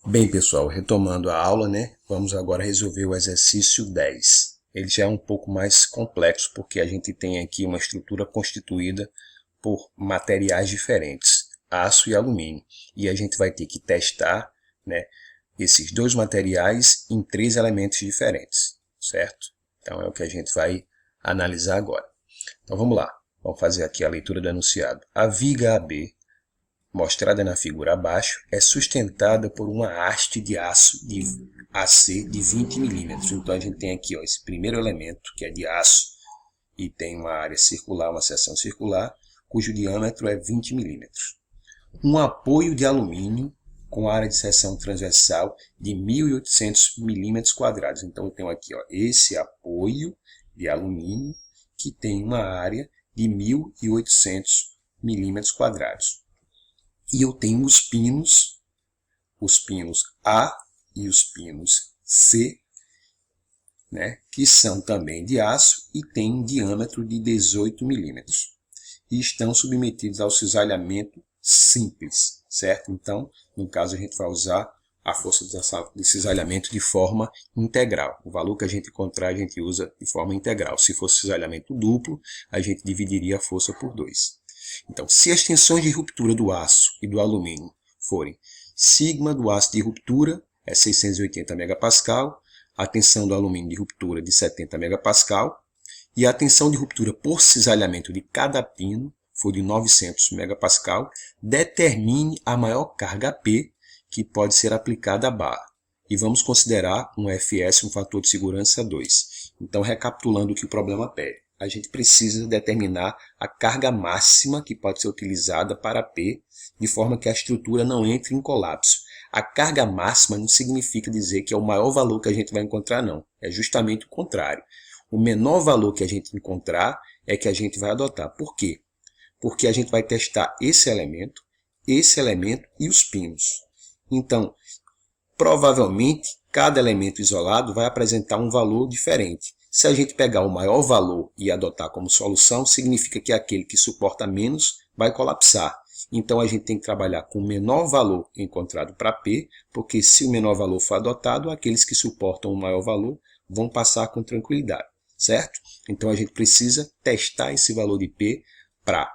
Bem, pessoal, retomando a aula, né? Vamos agora resolver o exercício 10. Ele já é um pouco mais complexo, porque a gente tem aqui uma estrutura constituída por materiais diferentes, aço e alumínio. E a gente vai ter que testar, né, esses dois materiais em 3 elementos diferentes, certo? Então é o que a gente vai analisar agora. Então vamos lá, vamos fazer aqui a leitura do enunciado. A viga AB, mostrada na figura abaixo, é sustentada por uma haste de aço de AC de 20 milímetros. Então a gente tem aqui esse primeiro elemento, que é de aço, e tem uma área circular, uma seção circular, cujo diâmetro é 20 milímetros. Um apoio de alumínio com área de seção transversal de 1.800 milímetros quadrados. Então eu tenho aqui esse apoio de alumínio que tem uma área de 1.800 milímetros quadrados. E eu tenho os pinos A e os pinos C, né, que são também de aço e têm um diâmetro de 18 milímetros. E estão submetidos ao cisalhamento simples, certo? Então, no caso, a gente vai usar a força de cisalhamento de forma integral. O valor que a gente encontrar, a gente usa de forma integral. Se fosse cisalhamento duplo, a gente dividiria a força por 2. Então, se as tensões de ruptura do aço e do alumínio forem sigma do aço de ruptura, é 680 MPa, a tensão do alumínio de ruptura de 70 MPa, e a tensão de ruptura por cisalhamento de cada pino for de 900 MPa, determine a maior carga P que pode ser aplicada à barra. E vamos considerar um FS, um fator de segurança 2. Então, recapitulando o que o problema pede. A gente precisa determinar a carga máxima que pode ser utilizada para P, de forma que a estrutura não entre em colapso. A carga máxima não significa dizer que é o maior valor que a gente vai encontrar, não. É justamente o contrário. O menor valor que a gente encontrar é que a gente vai adotar. Por quê? Porque a gente vai testar esse elemento e os pinos. Então, provavelmente, cada elemento isolado vai apresentar um valor diferente. Se a gente pegar o maior valor e adotar como solução, significa que aquele que suporta menos vai colapsar. Então, a gente tem que trabalhar com o menor valor encontrado para P, porque se o menor valor for adotado, aqueles que suportam o maior valor vão passar com tranquilidade, certo? Então, a gente precisa testar esse valor de P para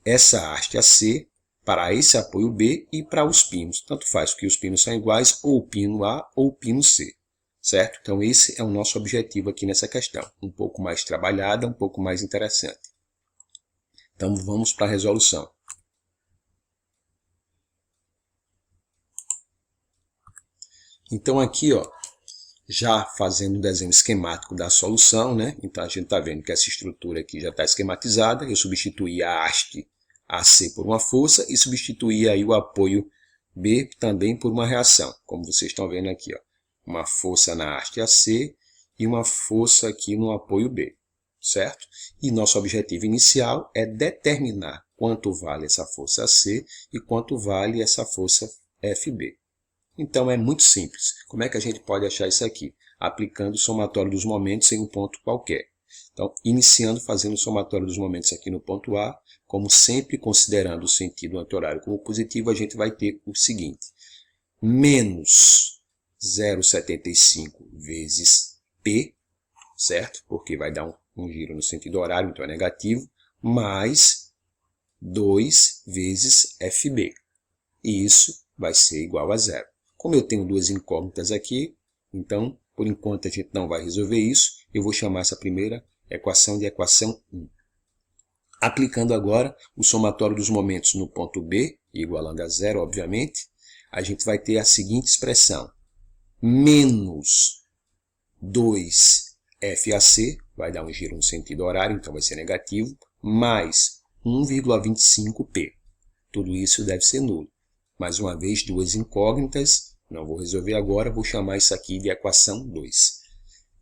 essa haste AC, para esse apoio B e para os pinos. Tanto faz, porque os pinos são iguais, ou o pino A ou o pino C. Certo? Então, esse é o nosso objetivo aqui nessa questão. Um pouco mais trabalhada, um pouco mais interessante. Então, vamos para a resolução. Então, aqui, já fazendo um desenho esquemático da solução, né? Então, a gente está vendo que essa estrutura aqui já está esquematizada. Eu substituí a haste AC por uma força e substituí aí o apoio B também por uma reação, como vocês estão vendo aqui, uma força na haste AC e uma força aqui no apoio B, certo? E nosso objetivo inicial é determinar quanto vale essa força AC e quanto vale essa força FB. Então é muito simples. Como é que a gente pode achar isso aqui? Aplicando o somatório dos momentos em um ponto qualquer. Então, iniciando fazendo o somatório dos momentos aqui no ponto A, como sempre considerando o sentido anti-horário como positivo, a gente vai ter o seguinte: menos 0,75 vezes P, certo? Porque vai dar um giro no sentido horário, então é negativo, mais 2 vezes FB. E isso vai ser igual a zero. Como eu tenho duas incógnitas aqui, então, por enquanto a gente não vai resolver isso, eu vou chamar essa primeira equação de equação 1. Aplicando agora o somatório dos momentos no ponto B, igualando a zero, obviamente, a gente vai ter a seguinte expressão: menos 2FAC, vai dar um giro no sentido horário, então vai ser negativo, mais 1,25P. Tudo isso deve ser nulo. Mais uma vez, duas incógnitas, não vou resolver agora, vou chamar isso aqui de equação 2.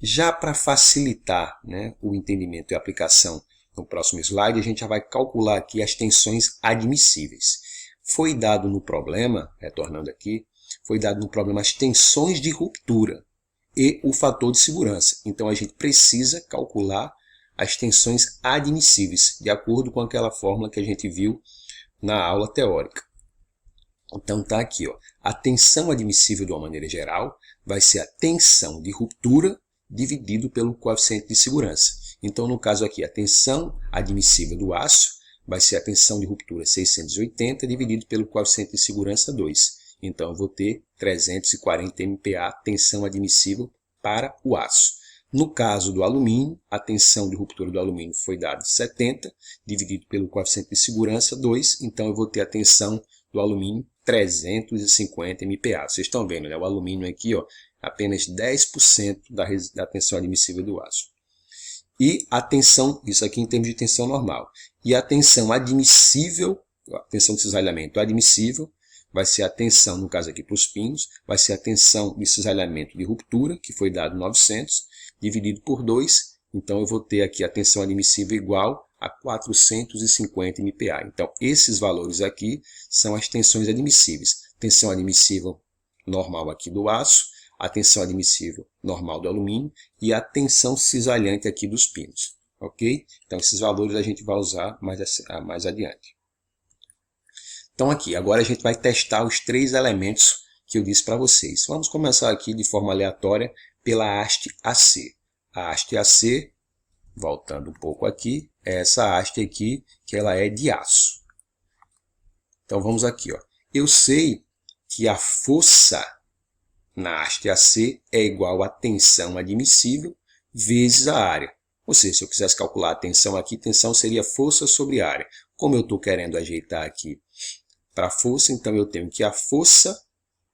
Já para facilitar, né, o entendimento e a aplicação no próximo slide, a gente já vai calcular aqui as tensões admissíveis. Foi dado no problema, retornando aqui, foi dado no problema as tensões de ruptura e o fator de segurança. Então, a gente precisa calcular as tensões admissíveis, de acordo com aquela fórmula que a gente viu na aula teórica. Então, está aqui, A tensão admissível, de uma maneira geral, vai ser a tensão de ruptura dividido pelo coeficiente de segurança. Então, no caso aqui, a tensão admissível do aço vai ser a tensão de ruptura 680 dividido pelo coeficiente de segurança 2. Então, eu vou ter 340 MPa tensão admissível para o aço. No caso do alumínio, a tensão de ruptura do alumínio foi dada 70, dividido pelo coeficiente de segurança 2, então eu vou ter a tensão do alumínio 350 MPa. Vocês estão vendo, né? O alumínio aqui, ó, apenas 10% da tensão admissível do aço. E a tensão, isso aqui em termos de tensão normal. E a tensão admissível, a tensão de cisalhamento admissível, vai ser a tensão, no caso aqui para os pinos, vai ser a tensão de cisalhamento de ruptura, que foi dado 900, dividido por 2, então eu vou ter aqui a tensão admissível igual a 450 MPa. Então, esses valores aqui são as tensões admissíveis. Tensão admissível normal aqui do aço, a tensão admissível normal do alumínio e a tensão cisalhante aqui dos pinos. Ok? Então, esses valores a gente vai usar mais adiante. Então, aqui, agora a gente vai testar os 3 elementos que eu disse para vocês. Vamos começar aqui de forma aleatória pela haste AC. A haste AC, voltando um pouco aqui, é essa haste aqui, que ela é de aço. Então, vamos aqui, ó. Eu sei que a força na haste AC é igual à tensão admissível vezes a área. Ou seja, se eu quisesse calcular a tensão aqui, tensão seria força sobre área. Como eu estou querendo ajeitar aqui para força, então eu tenho que a força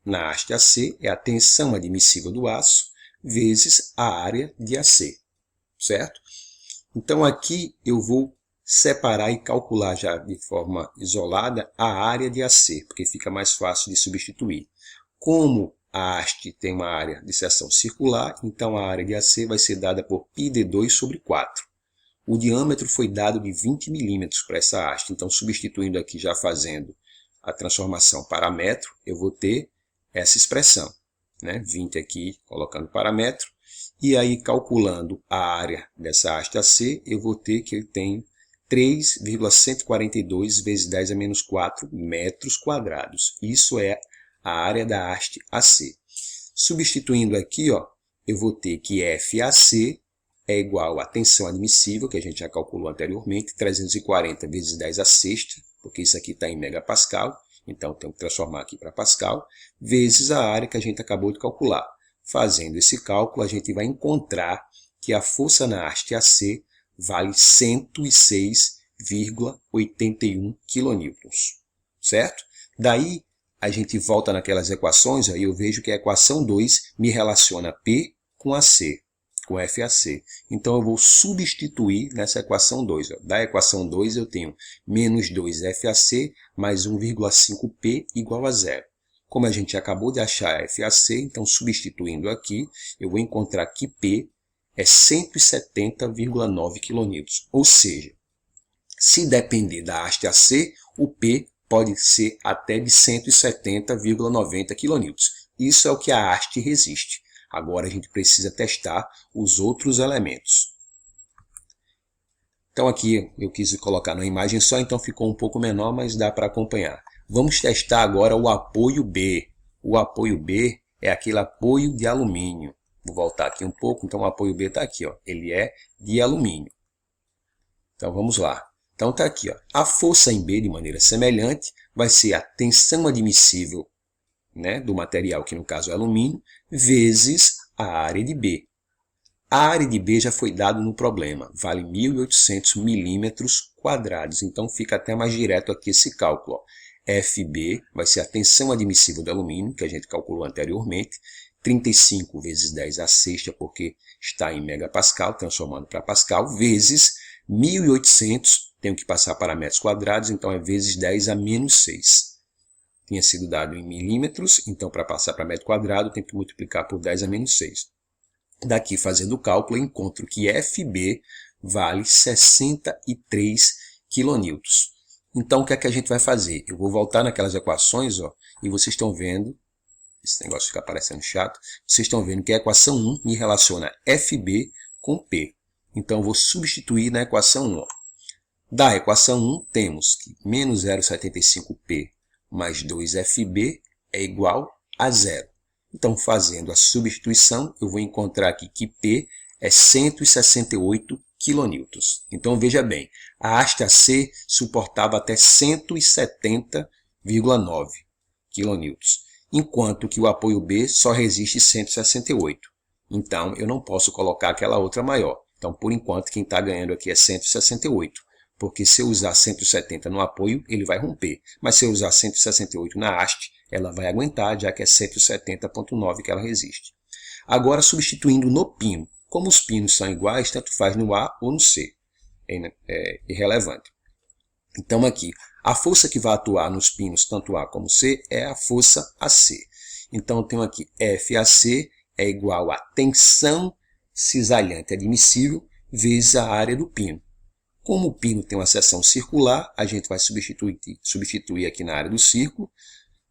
na haste AC é a tensão admissível do aço vezes a área de AC, certo? Então aqui eu vou separar e calcular já de forma isolada a área de AC, porque fica mais fácil de substituir. Como a haste tem uma área de seção circular, então a área de AC vai ser dada por πd2 sobre 4. O diâmetro foi dado de 20 milímetros para essa haste, então substituindo aqui, já fazendo a transformação para metro, eu vou ter essa expressão, né? 20 aqui, colocando para metro, e aí calculando a área dessa haste AC, eu vou ter que ele tem 3,142 vezes 10 a menos 4 metros quadrados. Isso é a área da haste AC. Substituindo aqui, ó, eu vou ter que FAC é igual à tensão admissível, que a gente já calculou anteriormente, 340 vezes 10 a sexta, porque isso aqui está em megapascal, então tenho que transformar aqui para pascal, vezes a área que a gente acabou de calcular. Fazendo esse cálculo, a gente vai encontrar que a força na haste AC vale 106,81 kN, certo? Daí, a gente volta naquelas equações, aí eu vejo que a equação 2 me relaciona P com AC, com FAC. Então, eu vou substituir nessa equação 2. Ó. Da equação 2, eu tenho menos 2 FAC mais 1,5P igual a 0. Como a gente acabou de achar a FAC, então, substituindo aqui, eu vou encontrar que P é 170,9 kN. Ou seja, se depender da haste AC, o P pode ser até de 170,90 kN. Isso é o que a haste resiste. Agora a gente precisa testar os outros elementos. Então aqui eu quis colocar na imagem só, então ficou um pouco menor, mas dá para acompanhar. Vamos testar agora o apoio B. O apoio B é aquele apoio de alumínio. Vou voltar aqui um pouco, então o apoio B está aqui, ó. Ele é de alumínio. Então vamos lá. Então está aqui, ó. A força em B, de maneira semelhante, vai ser a tensão admissível, né, do material, que no caso é alumínio, vezes a área de B. A área de B já foi dado no problema, vale 1.800 milímetros quadrados. Então fica até mais direto aqui esse cálculo. Ó. FB vai ser a tensão admissível do alumínio, que a gente calculou anteriormente, 35 vezes 10 a sexta, porque está em megapascal, transformando para pascal, vezes 1.800, tenho que passar para metros quadrados, então é vezes 10 a menos 6. Tinha sido dado em milímetros, então para passar para metro quadrado, tenho que multiplicar por 10 a menos 6. Daqui, fazendo o cálculo, eu encontro que FB vale 63 kN. Então, o que é que a gente vai fazer? Eu vou voltar naquelas equações, ó, e vocês estão vendo, esse negócio fica parecendo chato, vocês estão vendo que a equação 1 me relaciona FB com P. Então, eu vou substituir na equação 1. Ó. Da equação 1, temos que menos 0,75P mais 2FB é igual a 0. Então, fazendo a substituição, eu vou encontrar aqui que P é 168 kN. Então, veja bem, a haste AC suportava até 170,9 kN, enquanto que o apoio B só resiste 168. Então, eu não posso colocar aquela outra maior. Então, por enquanto, quem está ganhando aqui é 168. Porque se eu usar 170 no apoio, ele vai romper. Mas se eu usar 168 na haste, ela vai aguentar, já que é 170,9 que ela resiste. Agora, substituindo no pino. Como os pinos são iguais, tanto faz no A ou no C. É irrelevante. Então, aqui, a força que vai atuar nos pinos, tanto A como C, é a força AC. Então, eu tenho aqui FAC é igual a tensão cisalhante admissível vezes a área do pino. Como o pino tem uma seção circular, a gente vai substituir aqui na área do círculo,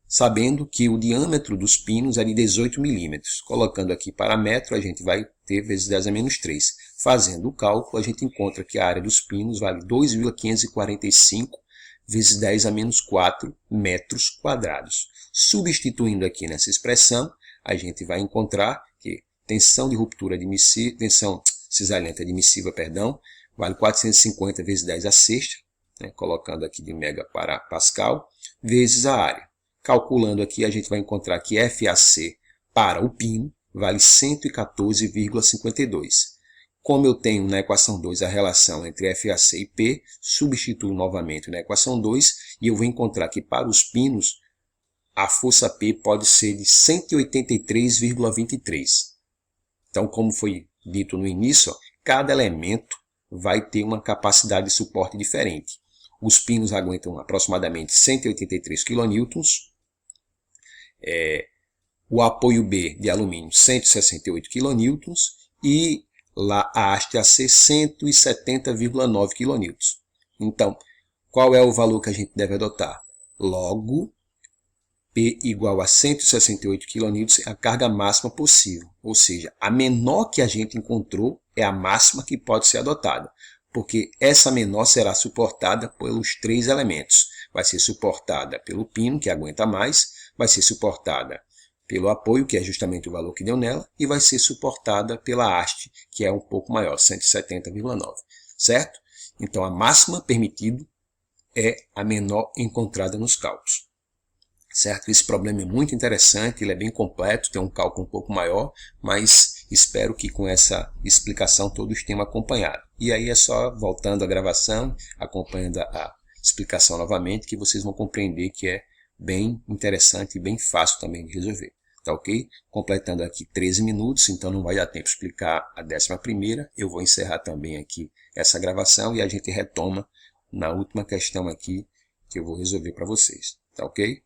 sabendo que o diâmetro dos pinos é de 18 milímetros. Colocando aqui para metro, a gente vai ter vezes 10 a menos 3. Fazendo o cálculo, a gente encontra que a área dos pinos vale 2,545 vezes 10 a menos 4 metros quadrados. Substituindo aqui nessa expressão, a gente vai encontrar que tensão cisalhante admissiva, vale 450 vezes 10 a sexta, colocando aqui de mega para pascal, vezes a área. Calculando aqui, a gente vai encontrar que FAC para o pino vale 114,52. Como eu tenho na equação 2 a relação entre FAC e P, substituo novamente na equação 2 e eu vou encontrar que para os pinos a força P pode ser de 183,23. Então, como foi dito no início, cada elemento vai ter uma capacidade de suporte diferente. Os pinos aguentam aproximadamente 183 kN, o apoio B de alumínio 168 kN e lá a haste AC 170,9 kN. Então, qual é o valor que a gente deve adotar? Logo, P igual a 168 kN é a carga máxima possível, ou seja, a menor que a gente encontrou é a máxima que pode ser adotada, porque essa menor será suportada pelos três elementos. Vai ser suportada pelo pino, que aguenta mais, vai ser suportada pelo apoio, que é justamente o valor que deu nela, e vai ser suportada pela haste, que é um pouco maior, 170,9, certo? Então, a máxima permitida é a menor encontrada nos cálculos. Certo? Esse problema é muito interessante, ele é bem completo, tem um cálculo um pouco maior, mas espero que com essa explicação todos tenham acompanhado. E aí é só voltando à gravação, acompanhando a explicação novamente, que vocês vão compreender que é bem interessante e bem fácil também de resolver. Tá ok? Completando aqui 13 minutos, então não vai dar tempo de explicar a 11ª. Eu vou encerrar também aqui essa gravação e a gente retoma na última questão aqui que eu vou resolver para vocês. Tá ok?